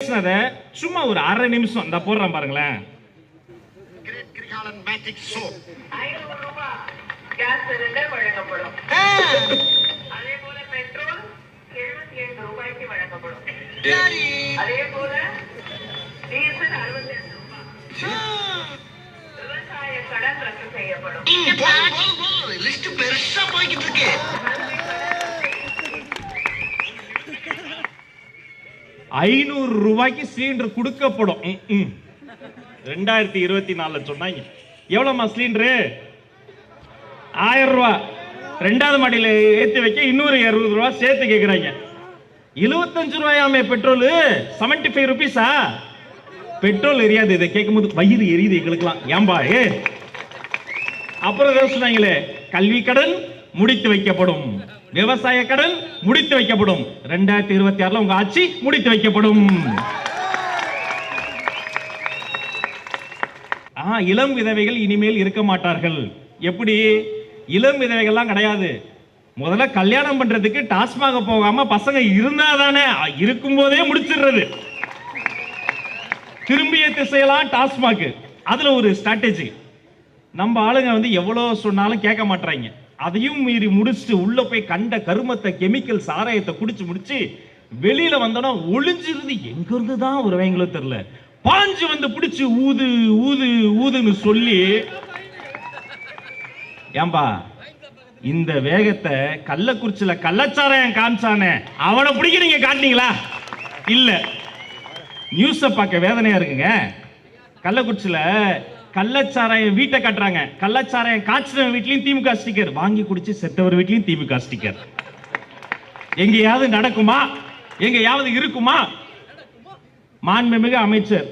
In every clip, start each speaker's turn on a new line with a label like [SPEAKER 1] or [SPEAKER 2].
[SPEAKER 1] பேசுனத சும்மா ஒரு அரை நிமிஷம் இந்த போடுறேன் பாருங்களேன்.
[SPEAKER 2] கேஸ் சிலிண்டர் வழங்கப்படும். அதே போல பெட்ரோல் 77 ரூபாய்க்கு வழங்கப்படும். அதே போல டீசல் 62 ரூபாய். விவசாய கடன் ரத்து செய்யப்படும்.
[SPEAKER 3] லிஸ்ட் பெருசா போய்கிட்டு இருக்கு.
[SPEAKER 1] 500 ரூபாய்க்கு சிலிண்டர் கொடுக்கப்படும். 2024 சொன்னாங்க. எவ்வளவுமா சிலிண்டரு? 1000 ரூபாய். 2வது மாடியில ஏற்றி வைக்க இன்னொரு 60 ரூபாய் சேர்த்து கேட்கிறாங்க. 75 ரூபாயாமே பெட்ரோல். 75 ருபீஸா? பெட்ரோல் எரியாது. இதை கேட்கும் போது வயிறு எரியுது எங்களுக்குலாம். ஏம்பா அப்புறம் ஏதோ சொன்னாங்களே, கல்வி கடன் முடித்து வைக்கப்படும், விவசாய கடன் முடித்து வைக்கப்படும். 2026 உங்க ஆட்சி முடித்து வைக்கப்படும். இளம் விதவைகள் இனிமேல் இருக்க மாட்டார்கள். எப்படி? இளம் விதவைகள்லாம் கிடையாது. முதல்ல கல்யாணம் பண்றதுக்கு டாஸ்மாக போகாம பசங்க இருந்தாதானே, இருக்கும் போதே முடிச்சிடுறது. திரும்பிய திசையெல்லாம் டாஸ்மாக். அதுல ஒரு ஸ்ட்ராட்டஜி. நம்ம ஆளுங்க வந்து எவ்வளவு சொன்னாலும் கேட்க மாட்டாங்க. அதையும் மீறி முடிச்சுட்டு உள்ள போய் கண்ட கருமத்தை, கெமிக்கல் சாராயத்தை குடிச்சு முடிச்சு வெளியில வந்தோம்னா ஒளிஞ்சிருந்து எங்க இருந்து தான் வருவாங்களோ தெரியல, பாஞ்சு வந்து பிடிச்சு ஊது ஊது ஊதுன்னு சொல்லி. ஏம்பா இந்த வேகத்தை கள்ளக்குறிச்சியில கள்ளச்சாராயம் காமிச்சானே அவனை பிடிக்க நீங்க காட்டினீங்களா? இல்ல. நியூஸ பார்க்க வேதனையா இருக்குங்க. கள்ளக்குறிச்சியில கள்ளச்சாராயம் வீட்டை காட்டுறாங்க. கள்ளச்சாராயம் காய்ச்சின வீட்லயும் திமுக ஸ்டிக்கர், வாங்கி குடிச்சு செத்தவர் வீட்லயும் திமுக ஸ்டிக்கர். எங்கேயாவது நடக்குமா? எங்கேயாவது இருக்குமா? மாண்புமிகு அமைச்சர்,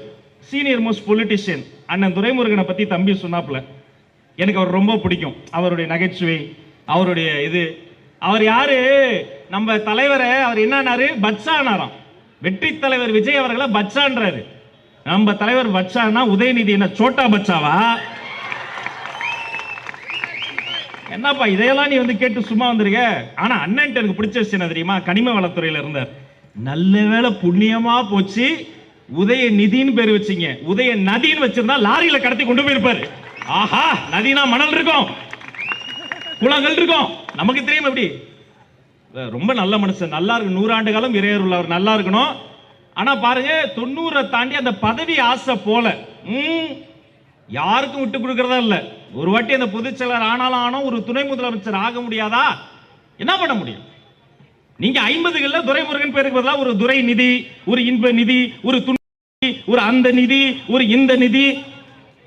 [SPEAKER 1] சீனியர் மோஸ்ட் பொலிட்டிஷியன் அண்ணன் துரைமுருகனை பத்தி தம்பி சொன்னாப்புல. எனக்கு அவர் ரொம்ப பிடிக்கும். அவருடைய நகைச்சுவை, அவருடைய இது. அவர் யாரு? நம்ம தலைவரை அவர் என்னன்னாரு? பச்சானாராம். வெற்றி தலைவர் விஜய் அவர்களை பச்சான்றாரு. நம்ம தலைவர் பச்சானா உதயநிதி என்ன சோட்டா பச்சாவா? என்னப்பா இதையெல்லாம் நீ வந்து கேட்டு சும்மா வந்திருக்க. ஆனா அண்ணன் எனக்கு பிடிச்ச விஷயம் என்ன தெரியுமா? கனிம வளத்துறையில இருந்தார். நல்ல வேளை புண்ணியமா போச்சு, உதயநிதின்னு பேர் வச்சீங்க. உதய நதின்னு வச்சிருந்தா லாரியில கடத்தி கொண்டு போயிருப்பாரு. ஆஹா, நதினா மணல் இருக்கும், குளங்கள் இருக்கும். நமக்கு தெரியும். எப்படி ரொம்ப நல்ல மனுஷன், நல்லா இருக்கு. 100 ஆண்டு காலம் இறையருள் அவர் நல்லா இருக்கணும். ஆனா பாருங்க, 90 தாண்டி அந்த பதவி ஆசை போல யாருக்கும் விட்டு கொடுக்கறதா இல்ல. ஒரு வாட்டி அந்த பொதுச் செயலர் ஆனாலும் ஒரு துணை முதலமைச்சர் ஆக முடியாதா? என்ன பண்ண முடியும்? நீங்க 50கள்ல துரைமுருகன் பேருக்கு பதிலாக ஒரு துரை நிதி, ஒரு இன்ப நிதி, ஒரு துணை, ஒரு அந்த நிதி, ஒரு இந்த நிதி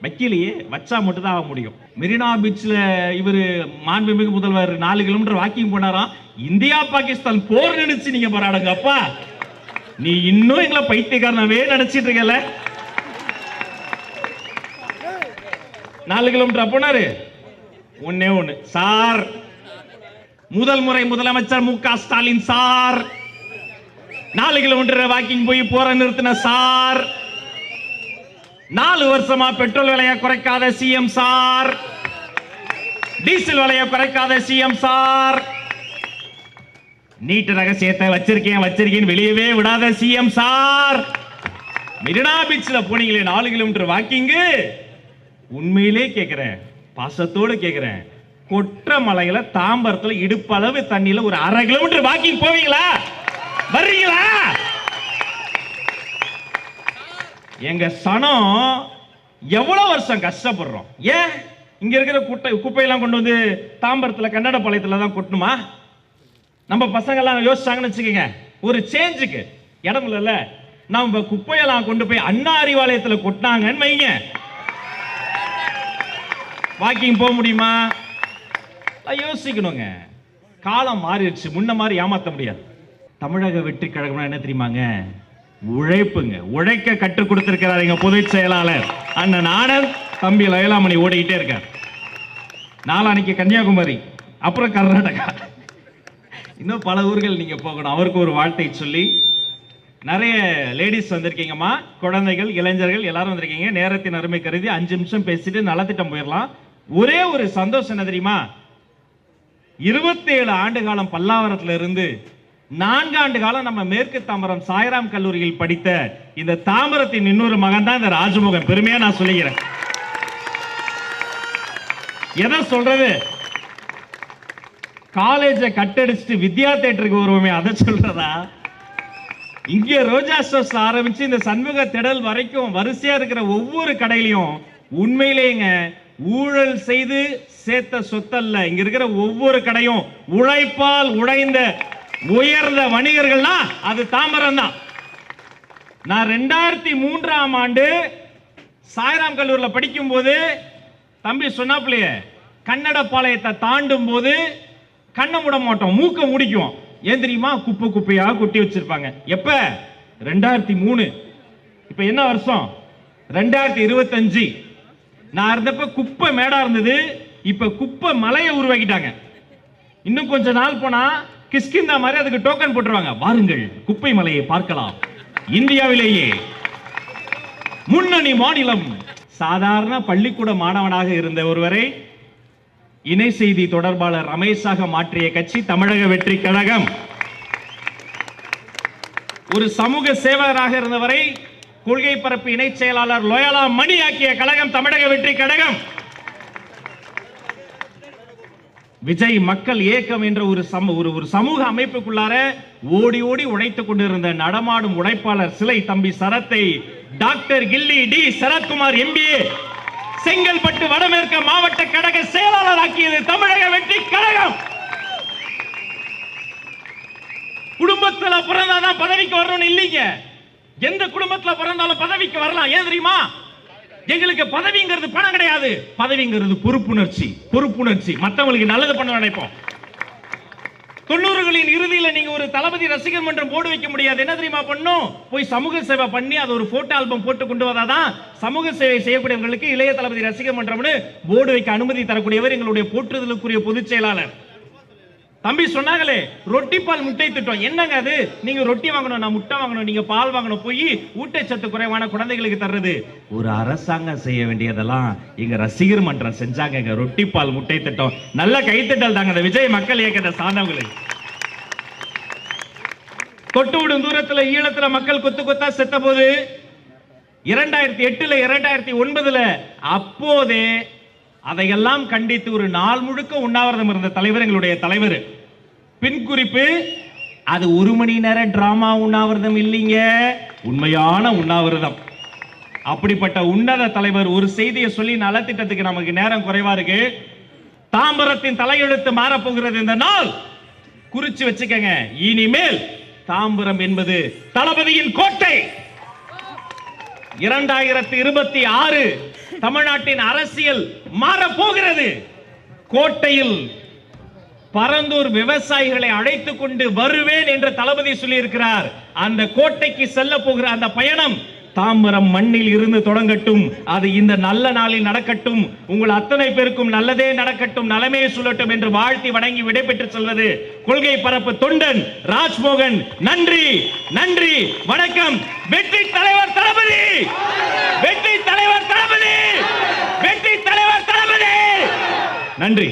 [SPEAKER 1] வைக்கலையே. வச்சா மட்டும் தான் ஆக முடியும். மெரினா பீச்ல இவர் மாண்புமிகு முதல்வர் 4 கிலோமீட்டர் வாக்கிங் போனாராம். இந்தியா பாகிஸ்தான் போர் நினைச்சு நீங்க போராடுங்க. அப்பா நீ இன்னும் எங்களை பைத்தியக்காரனவே நினைச்சிட்டு இருக்கல. 4 கிலோமீட்டர் போனாரு. ஒன்னே ஒண்ணு சார், முதல் முறை முதலமைச்சர் மு.க. ஸ்டாலின் சார் 4 கிலோமீட்டர் வாக்கிங் போய் போற நிறுத்தின சார். 4 வருஷமா பெட்ரோல் விலையை குறைக்காத சிஎம் சார், டீசல் விலையை குறைக்காத சிஎம் சார், நீட் ரகசியத்தை வச்சிருக்கேன் வெளியவே விடாத சிஎம் சார். மெரினா பீச்ல போனீங்களே 4 கிலோமீட்டர் வாக்கிங்கு, உண்மையிலே கேட்கிறேன், பாசத்தோடு கேட்கிறேன், கொற்ற மலையில தாம்பரத்துல இடுப்பளவு தண்ணியில ஒரு 1/2 கிலோமீட்டர் வாக்கிங் போவீங்களா? வர்றீங்களா? எங்க சனம் எவ்வளவு வருஷம் கஷ்டப்படுறோம். ஏன் இங்க இருக்கிற குப்பையெல்லாம் கொண்டு வந்து தாம்பரத்துல கன்னடப்பாளையத்துல தான் கொட்டணுமா? நம்ம பசங்க எல்லாம் யோசிச்சாங்கன்னு வச்சுக்கோங்க, ஒரு சேஞ்சுக்கு இடம் இல்லைல்ல, நம்ம குப்பையெல்லாம் கொண்டு போய் அண்ணா அறிவாலயத்துல கொட்டினாங்கன்னு வைங்க, வாக்கிங் போக முடியுமா? யோசிக்கணுங்க. காலம் மாறிடுச்சு, முன்ன மாதிரி ஏமாத்த முடியாது. தமிழக வெற்றி கழகம் என்ன தெரியுமாங்க? உழைப்புங்க. உழைக்க கற்றுக் கொடுத்திருக்கிறார் எங்க பொதுச் செயலாளர் அண்ணன் ஆனந்த். தம்பி லயலாமணி ஓடிக்கிட்டே இருக்கார். நாளானிக்கு கன்னியாகுமரி, அப்புறம் கர்நாடகா, இன்னும் பல ஊர்கள் நீங்க போகணும். அவருக்கு ஒரு வாழ்த்தை சொல்லி, நிறைய லேடிஸ் வந்திருக்கீங்கம்மா, குழந்தைகள், இளைஞர்கள் எல்லாரும் வந்திருக்கீங்க. நேரத்தின் அருமை கருதி 5 நிமிஷம் பேசிட்டு நலத்திட்டம் போயிடலாம். ஒரே ஒரு சந்தோஷம் என்ன தெரியுமா? 27 ஆண்டு காலம் பல்லாவரத்துல இருந்து 4 ஆண்டு காலம் நம்ம மேற்கு தாம்பரம் சாய்ராம் கல்லூரியில் படித்த இந்த தாம்பரத்தின் இன்னொரு மகன் தான் இந்த ராஜமோகன். பெருமையா நான் சொல்லுகிறேன். எதை சொல்றது, காலேஜ கட்டடிச்சுட்டு வித்யா தியேட்டருக்கு வருவோமே அதை சொல்றதா? இங்க ரோஜா ஸ்டோர்ஸ் ஆரம்பிச்சு இந்த சண்முக திடல் வரைக்கும் வரிசையா இருக்கிற ஒவ்வொரு கடையிலையும் உண்மையிலேங்க ஊழல் செய்து சேர்த்த சொத்தல்ல. இங்க இருக்கிற ஒவ்வொரு கடையும் உழைப்பால் உழைந்த உயர்ந்த வணிகர்கள்னா அது தாம்பரம் தான். நான் 2003ஆம் ஆண்டு சாய்ராம் கல்லூரியில் படிக்கும் போது தம்பி சொன்னாப்லையே, கன்னட பாளையத்தை தாண்டும் போது கண்ணை மூட மாட்டோம், மூக்க முடிக்கும். ஏன் தெரியுமா? குப்பை குப்பையா கொட்டி வச்சிருப்பாங்க. எப்ப? 2003. இப்ப என்ன வருஷம்? 2025. நான் இருந்தப்ப குப்பை மேடா இருந்தது, இப்ப குப்பை மலையை உருவாக்கிட்டாங்க. இன்னும் கொஞ்ச நாள் போனா கிஷ்கிந்தா மாதிரி அதுக்கு டோக்கன் போட்டுருவாங்க, வாருங்கள் குப்பை மலையை பார்க்கலாம். இந்தியாவிலேயே முன்னணி மாநிலம். சாதாரண பள்ளிக்கூட மாணவனாக இருந்த ஒருவரை இணை செய்தி தொடர்பாளர் ரமேஷாக மாற்றிய கட்சி தமிழக வெற்றி கழகம். ஒரு சமூக சேவகராக இருந்தவரை கொள்கை பரப்பு இணை செயலாளர் லோயாலா மணி ஆக்கிய கழகம் தமிழக வெற்றி கழகம். விஜய் மக்கள் இயக்கம் என்ற ஒரு சமூக அமைப்புக்குள்ளார ஓடி ஓடி உழைத்துக் கொண்டிருந்த நடமாடும் உழைப்பாளர் சிலை தம்பி சரத்தை டாக்டர் கில்லி டி சரத்குமார் எம்பிஏ செங்கல்பட்டு வடமேற்கு மாவட்ட கழக செயலாளர் ஆக்கியது தமிழக வெற்றி கழகம். குடும்பத்துல பிறந்தாதான் பதவிக்கு வரணும்னு இல்லைங்க. எந்த குடும்பத்துல பிறந்தாலும் பதவிக்கு வரலாம். ஏன் தெரியுமா? எங்களுக்கு பதவிங்கிறது பணம் கிடையாது, பதவிங்கிறது பொறுப்புணர்ச்சி. பொறுப்புணர்ச்சி, மற்றவங்களுக்கு நல்லது பண்ண நினைப்போம். 90களின் இறுதியில நீங்க ஒரு தளபதி ரசிகர் மன்றம் போர்டு வைக்க முடியாது. என்ன தெரியுமா பண்ணும்? போய் சமூக சேவை பண்ணி அது ஒரு போட்டோ ஆல்பம் போட்டு கொண்டு வந்தாதான் சமூக சேவை செய்யக்கூடியவர்களுக்கு இளைய தளபதி ரசிகர் மன்றம்னு போர்டு வைக்க அனுமதி தரக்கூடியவர் எங்களுடைய போற்றுதலுக்குரிய பொதுச் செயலாளர். தம்பி சொன்னாங்களே ரொட்டி பால் முட்டை திட்டம். என்னங்க அது? நீங்க ரொட்டி வாங்கணும், நான் முட்டை வாங்கணும், நீங்க பால் வாங்கணும், போய் ஊட்டச்சத்து குறைவான குழந்தைகளுக்கு தர்றது. ஒரு அரசாங்கம் செய்ய வேண்டியதெல்லாம் எங்க ரசிகர் மன்றம் செஞ்சாங்க. ரொட்டி பால் முட்டை திட்டம். நல்ல கைத்தட்டல் தாங்க அந்த விஜய் மக்கள் இயக்கத்தை சார்ந்தவங்களுக்கு. தொட்டு விடும் தூரத்துல ஈழத்துல மக்கள் கொத்து கொத்தா செத்த போது 2008 2009 அப்போதே அதையெல்லாம் கண்டித்து ஒரு நாள் முழுக்க உண்ணாவிரதம் இருந்த தலைவர் எங்களுடைய தலைவர். பின் குறிப்பு, அது 1 மணி நேர டிராமா உண்ணாவிரதம் இல்லைங்க, உண்மையான உண்ணாவிரதம். அப்படிப்பட்ட உன்னத தலைவர் ஒரு செய்தியை சொல்லி நலத்திட்டத்துக்கு நமக்கு நேரம் குறைவா இருக்கு. தாம்பரத்தின் தலையெழுத்து மாறப்போகிறது இந்த நாள். குறிச்சு வச்சுக்கங்க, இனிமேல் தாம்பரம் என்பது தளபதியின் கோட்டை. 2026 தமிழ்நாட்டின் அரசியல் மாற போகிறது. கோட்டையில் பரந்தூர் விவசாயிகளை அழைத்துக் கொண்டு வருவேன் என்று தளபதி சொல்லி இருக்கிறார். அந்த கோட்டைக்கு செல்ல போகிற அந்த பயணம் தாம்பரம் மண்ணில் இருந்து தொடங்கட்டும். அது இந்த நல்ல நாளில் நடக்கட்டும். உங்கள் அத்தனை பேருக்கும் நல்லதே நடக்கட்டும், நலமே சொல்லட்டும் என்று வாழ்த்தி வணங்கி விடைபெற்று செல்வது கொள்கை பரப்பு தொண்டன் ராஜ்மோகன். நன்றி, நன்றி, வணக்கம். வெற்றி தலைவர் தளபதி, வெற்றி தலைவர் தளபதி, வெற்றி தலைவர் தளபதி. நன்றி.